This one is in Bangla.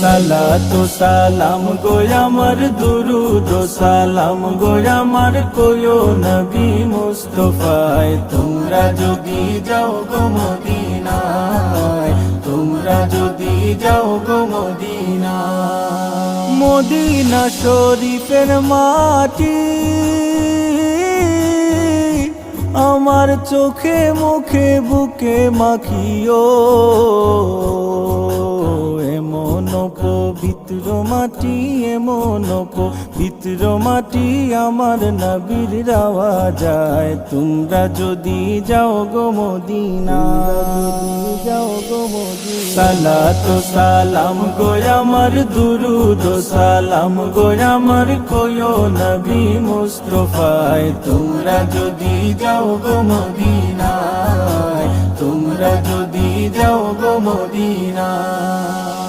সালাতু সালাম গো আমার দুরুদ ও সালাম গো আমার কোয়ো নবী মুস্তাফায় তোমরা যদি যাও গো মদিনায় তোমরা যদি যাও গো মদিনায় মদিনা শরীফের মাটি আমার চোখে মুখে বুকে মাখিও এমন পবিত্র মাটি এমন পবিত্র মাটি আমার নবীর রাওয়া যায় তোমরা যদি যাও গো মদিনা যাও গো মদিনা সালাতু সালাম গো আমার দুরুদ ও সালাম গো আমার কোয়ো নবী মুস্তাফায় তোমরা যদি যাও গো মদিনায় তোমরা যদি যাও গো মদিনায়